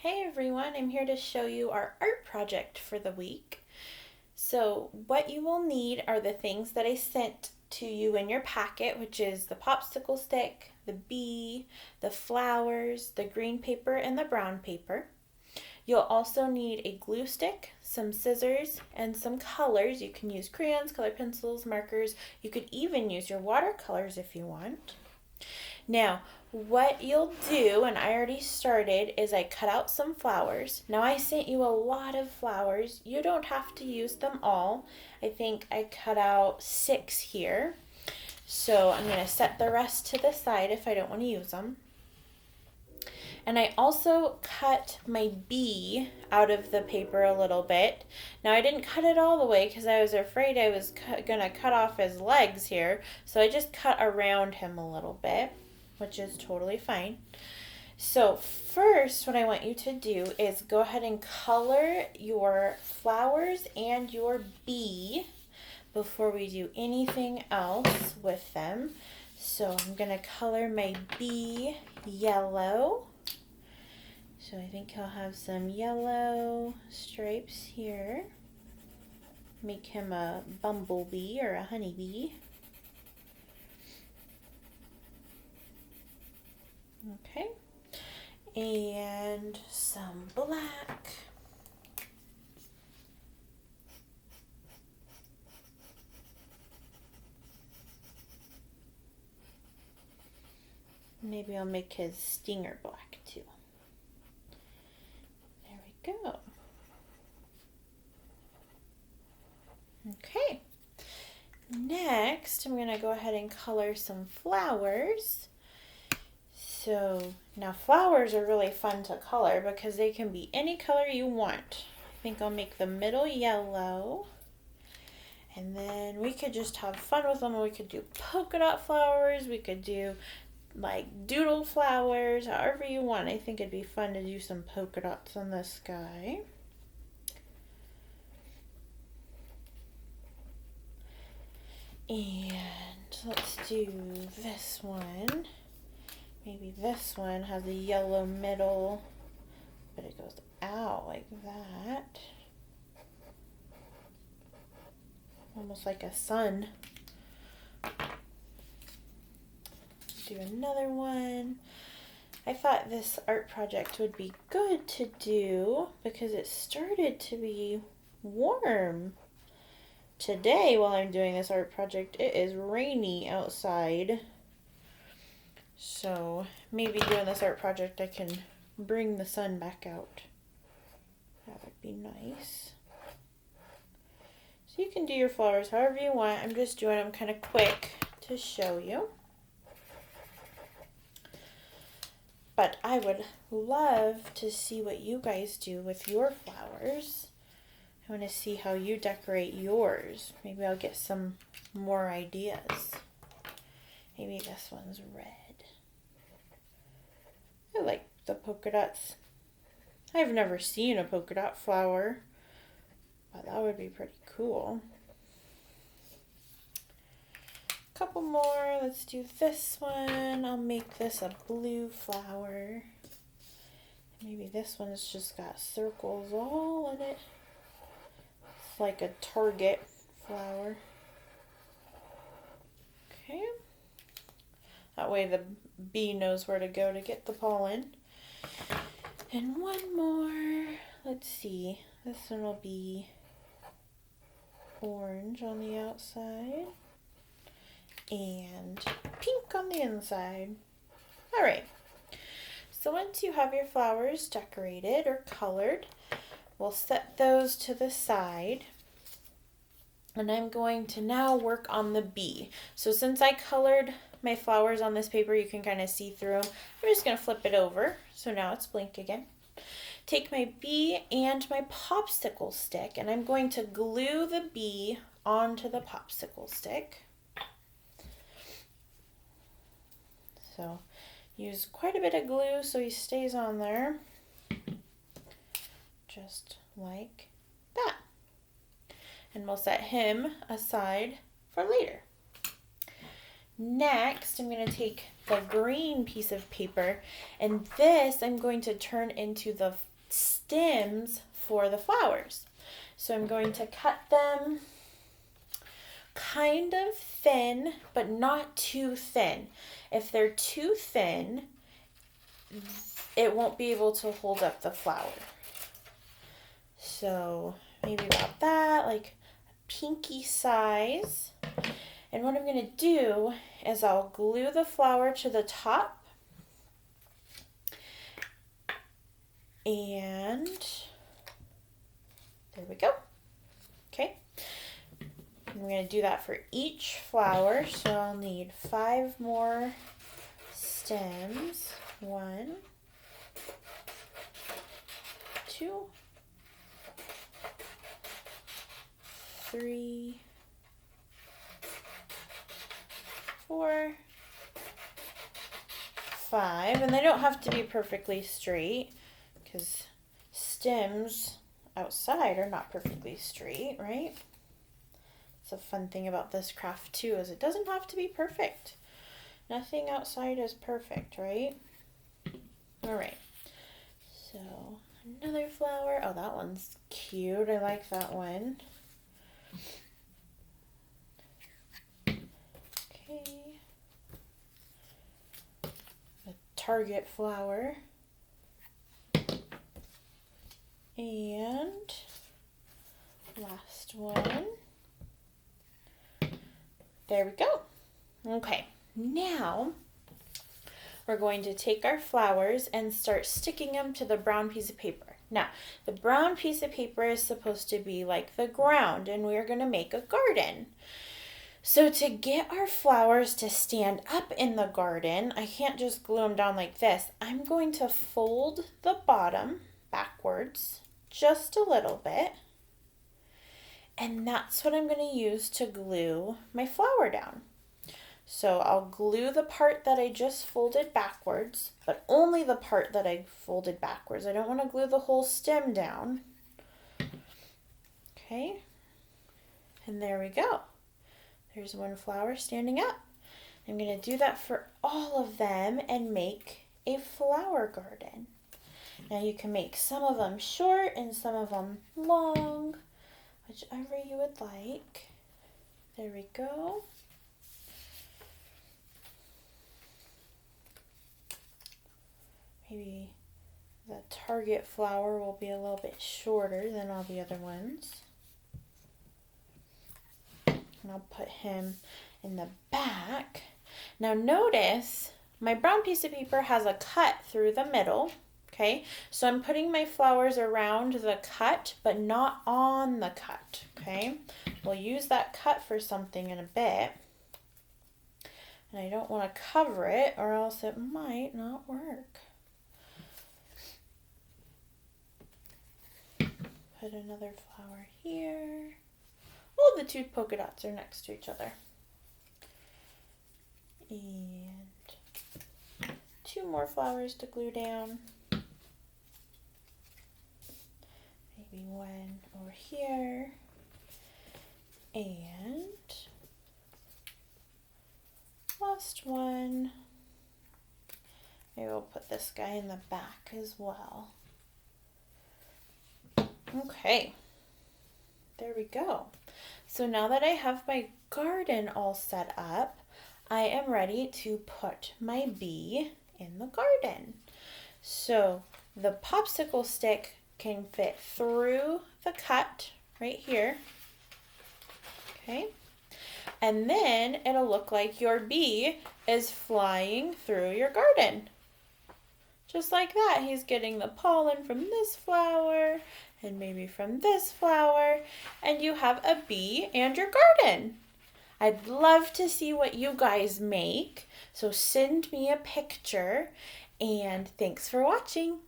Hey everyone, I'm here to show you our art project for the week. So what you will need are the things that I sent to you in your packet, which is the popsicle stick, the bee, the flowers, the green paper, and the brown paper. You'll also need a glue stick, some scissors, and some colors. You can use crayons, color pencils, markers. You could even use your watercolors if you want. Now, what you'll do, and I already started, is I cut out some flowers. Now, I sent you a lot of flowers. You don't have to use them all. I think I cut out 6 here. So I'm going to set the rest to the side if I don't want to use them. And I also cut my bee out of the paper a little bit. Now I didn't cut it all the way because I was afraid I was going to cut off his legs here. So I just cut around him a little bit, which is totally fine. So first, what I want you to do is go ahead and color your flowers and your bee before we do anything else with them. So I'm going to color my bee yellow. So I think he'll have some yellow stripes here. Make him a bumblebee or a honeybee. Okay. And some black. Maybe I'll make his stinger black too. There we go. Okay. Next, I'm going to go ahead and color some flowers. So now flowers are really fun to color because they can be any color you want. I think I'll make the middle yellow. And then we could just have fun with them. We could do polka dot flowers. We could do like doodle flowers, however you want. I think it'd be fun to do some polka dots on the sky. And let's do this one. Maybe this one has a yellow middle, but it goes out like that. Almost like a sun. Do another one. I thought this art project would be good to do because it started to be warm. Today, while I'm doing this art project, it is rainy outside. So maybe doing this art project I can bring the sun back out. That would be nice. So you can do your flowers however you want. I'm just doing them kind of quick to show you. But I would love to see what you guys do with your flowers. I want to see how you decorate yours. Maybe I'll get some more ideas. Maybe this one's red. I like the polka dots. I've never seen a polka dot flower, but that would be pretty cool. A couple more. Let's do this one. I'll make this a blue flower. Maybe this one's just got circles all in it. It's like a Target flower. Okay. That way the bee knows where to go to get the pollen. And one more. Let's see. This one will be orange on the outside and pink on the inside. All right. So once you have your flowers decorated or colored, we'll set those to the side. And I'm going to now work on the bee. So since I colored my flowers on this paper, you can kind of see through them. I'm just going to flip it over. So now it's blank again. Take my bee and my popsicle stick, and I'm going to glue the bee onto the popsicle stick. So use quite a bit of glue so he stays on there. Just like that. And we'll set him aside for later. Next, I'm going to take the green piece of paper, and this I'm going to turn into the stems for the flowers. So I'm going to cut them kind of thin, but not too thin. If they're too thin, it won't be able to hold up the flower. So maybe about that, like pinky size. And what I'm going to do is I'll glue the flower to the top, and there we go. Okay. I'm going to do that for each flower, so I'll need 5 more stems. 1, 2, 3, 4, 5, and they don't have to be perfectly straight because stems outside are not perfectly straight, right? It's a fun thing about this craft too, is it doesn't have to be perfect. Nothing outside is perfect, right? All right, so another flower. Oh, that one's cute. I like that one. Okay. A target flower. And last one. There we go. Okay, now we're going to take our flowers and start sticking them to the brown piece of paper. Now, the brown piece of paper is supposed to be like the ground, and we're going to make a garden. So to get our flowers to stand up in the garden, I can't just glue them down like this. I'm going to fold the bottom backwards just a little bit. And that's what I'm going to use to glue my flower down. So I'll glue the part that I just folded backwards, but only the part that I folded backwards. I don't want to glue the whole stem down. Okay. And there we go. There's one flower standing up. I'm going to do that for all of them and make a flower garden. Now you can make some of them short and some of them long, whichever you would like. There we go. Maybe the target flower will be a little bit shorter than all the other ones. And I'll put him in the back. Now notice my brown piece of paper has a cut through the middle. Okay, so I'm putting my flowers around the cut, but not on the cut. Okay, we'll use that cut for something in a bit. And I don't want to cover it or else it might not work. Put another flower here. Oh, the 2 polka dots are next to each other. And 2 more flowers to glue down. Maybe one over here. And last one. Maybe we'll put this guy in the back as well. Okay. There we go. So now that I have my garden all set up, I am ready to put my bee in the garden. So the popsicle stick can fit through the cut right here. Okay. And then it'll look like your bee is flying through your garden. Just like that, he's getting the pollen from this flower and maybe from this flower, and you have a bee and your garden. I'd love to see what you guys make, so send me a picture, and thanks for watching.